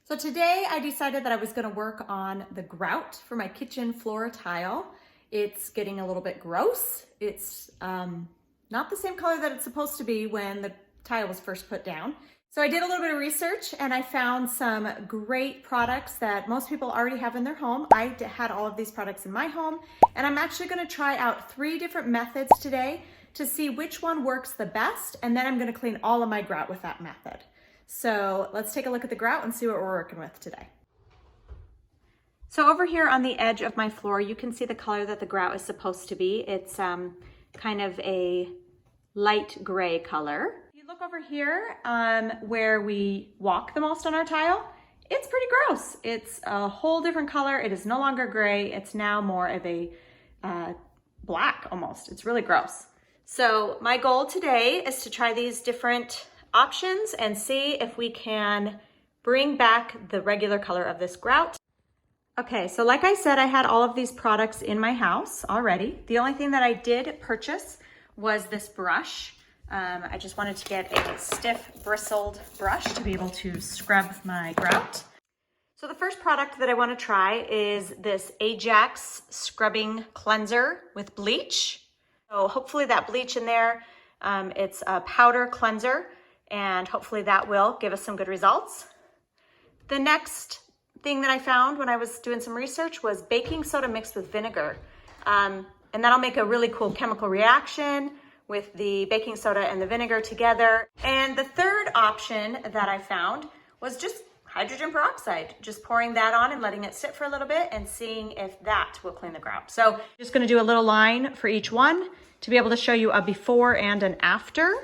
So today I decided that I was gonna work on the grout for my kitchen floor tile. It's getting a little bit gross. It's not the same color that it's supposed to be when the tile was first put down. So I did a little bit of research and I found some great products that most people already have in their home. I had all of these products in my home, and I'm actually gonna try out 3 different methods today to see which one works the best, and then I'm gonna clean all of my grout with that method. So let's take a look at the grout and see what we're working with today. So over here on the edge of my floor, you can see the color that the grout is supposed to be. It's kind of a light gray color. If you look over here where we walk the most on our tile, it's pretty gross. It's a whole different color. It is no longer gray. It's now more of a black almost. It's really gross. So my goal today is to try these different options and see if we can bring back the regular color of this grout. Okay, so like I said, I had all of these products in my house already. The only thing that I did purchase was this brush. I just wanted to get a stiff bristled brush to be able to scrub my grout. So the first product that I want to try is this Ajax scrubbing cleanser with bleach. So hopefully that bleach in there, it's a powder cleanser, and hopefully that will give us some good results. The next thing that I found when I was doing some research was baking soda mixed with vinegar. And that'll make a really cool chemical reaction with the baking soda and the vinegar together. And the third option that I found was just hydrogen peroxide, just pouring that on and letting it sit for a little bit and seeing if that will clean the grout. So I'm just gonna do a little line for each one to be able to show you a before and an after.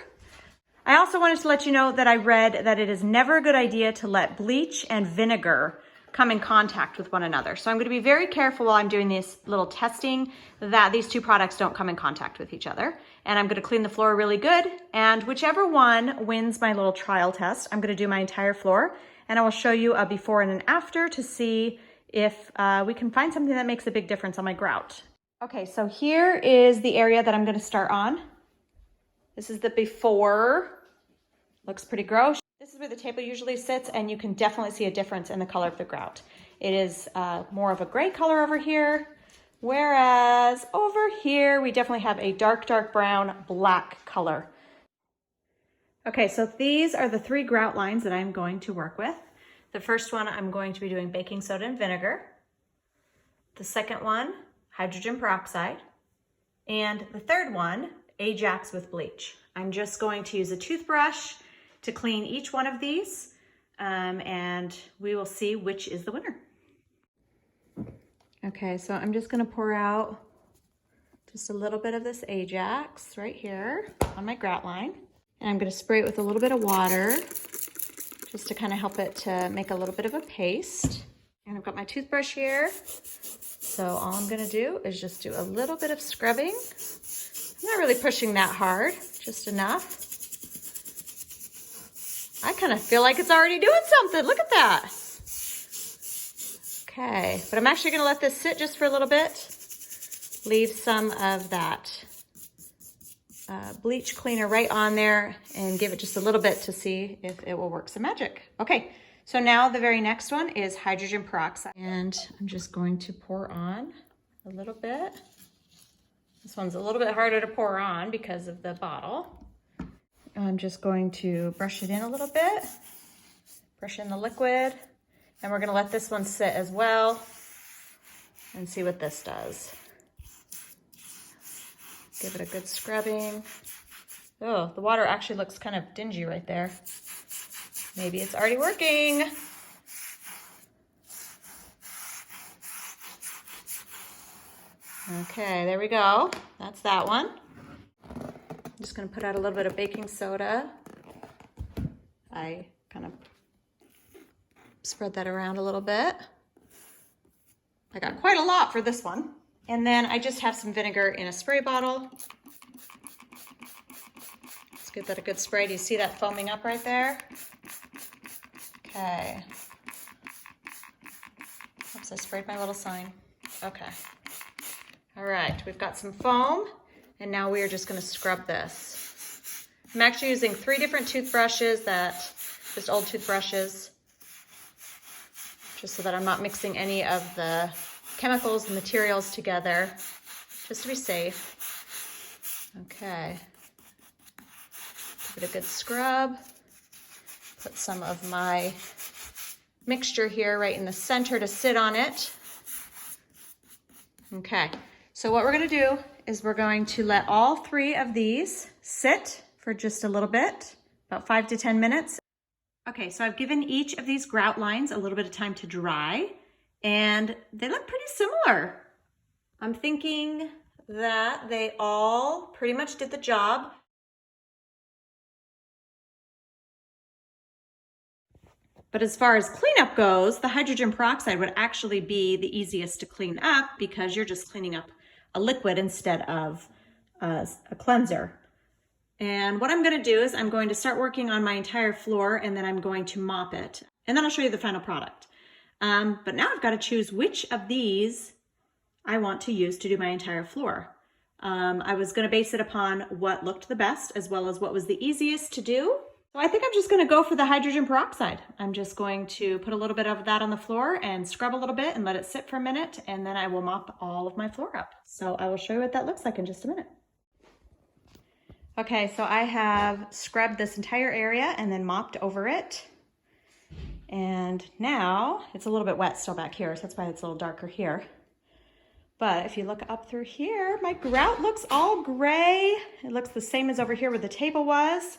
I also wanted to let you know that I read that it is never a good idea to let bleach and vinegar come in contact with one another. So I'm going to be very careful while I'm doing this little testing that these 2 products don't come in contact with each other. And I'm going to clean the floor really good. And whichever one wins my little trial test, I'm going to do my entire floor. And I will show you a before and an after to see if we can find something that makes a big difference on my grout. Okay, so here is the area that I'm going to start on. This is the before. Looks pretty gross. This is where the table usually sits, and you can definitely see a difference in the color of the grout. It is more of a gray color over here, whereas over here we definitely have a dark, dark brown, black color. Okay, so these are the 3 grout lines that I'm going to work with. The first one, I'm going to be doing baking soda and vinegar. The second one, hydrogen peroxide. And the third one, Ajax with bleach. I'm just going to use a toothbrush to clean each one of these, and we will see which is the winner. Okay, so I'm just gonna pour out just a little bit of this Ajax right here on my grout line. And I'm gonna spray it with a little bit of water just to kind of help it to make a little bit of a paste. And I've got my toothbrush here. So all I'm gonna do is just do a little bit of scrubbing. I'm not really pushing that hard, just enough. I kind of feel like it's already doing something. Look at that. Okay, but I'm actually gonna let this sit just for a little bit. Leave some of that bleach cleaner right on there and give it just a little bit to see if it will work some magic. Okay, so now the very next one is hydrogen peroxide. And I'm just going to pour on a little bit. This one's a little bit harder to pour on because of the bottle. I'm just going to brush it in a little bit, brush in the liquid, and we're gonna let this one sit as well and see what this does. Give it a good scrubbing. Oh, the water actually looks kind of dingy right there. Maybe it's already working. Okay, there we go. That's that one. I'm just gonna put out a little bit of baking soda. I kind of spread that around a little bit. I got quite a lot for this one. And then I just have some vinegar in a spray bottle. Let's give that a good spray. Do you see that foaming up right there? Okay. Oops, I sprayed my little sign. Okay. All right, we've got some foam, and now we are just gonna scrub this. I'm actually using 3 different toothbrushes, just old toothbrushes. just so that I'm not mixing any of the chemicals and materials together, just to be safe. Okay. Give it a good scrub. Put some of my mixture here right in the center to sit on it. Okay, so what we're gonna do is we're going to let all 3 of these sit for just a little bit, about 5 to 10 minutes. Okay, so I've given each of these grout lines a little bit of time to dry, and they look pretty similar. I'm thinking that they all pretty much did the job. But as far as cleanup goes, the hydrogen peroxide would actually be the easiest to clean up because you're just cleaning up a liquid instead of a cleanser. And what I'm gonna do is I'm going to start working on my entire floor, and then I'm going to mop it. And then I'll show you the final product. But now I've got to choose which of these I want to use to do my entire floor. I was gonna base it upon what looked the best as well as what was the easiest to do. So I think I'm just gonna go for the hydrogen peroxide. I'm just going to put a little bit of that on the floor and scrub a little bit and let it sit for a minute, and then I will mop all of my floor up. So I will show you what that looks like in just a minute. Okay, so I have scrubbed this entire area and then mopped over it. And now it's a little bit wet still back here, so that's why it's a little darker here. But if you look up through here, my grout looks all gray. It looks the same as over here where the table was.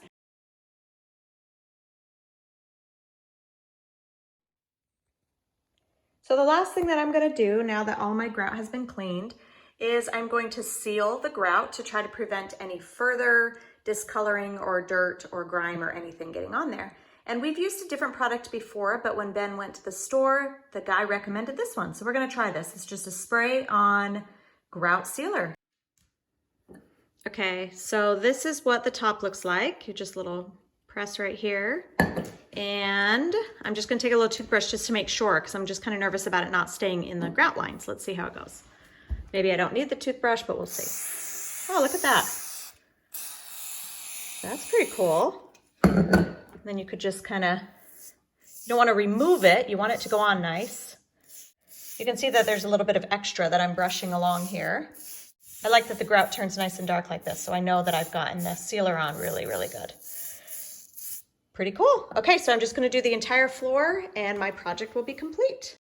So the last thing that I'm gonna do now that all my grout has been cleaned is I'm going to seal the grout to try to prevent any further discoloring or dirt or grime or anything getting on there. And we've used a different product before, but when Ben went to the store, the guy recommended this one. So we're gonna try this. It's just a spray on grout sealer. Okay, so this is what the top looks like. You just little press right here. And I'm just gonna take a little toothbrush just to make sure, because I'm just kind of nervous about it not staying in the grout lines. Let's see how it goes. Maybe I don't need the toothbrush, but we'll see. Oh, look at that. That's pretty cool. Then you could just kind of, you don't want to remove it. You want it to go on nice. You can see that there's a little bit of extra that I'm brushing along here. I like that the grout turns nice and dark like this, so I know that I've gotten the sealer on really, really good. Pretty cool. Okay, so I'm just gonna do the entire floor and my project will be complete.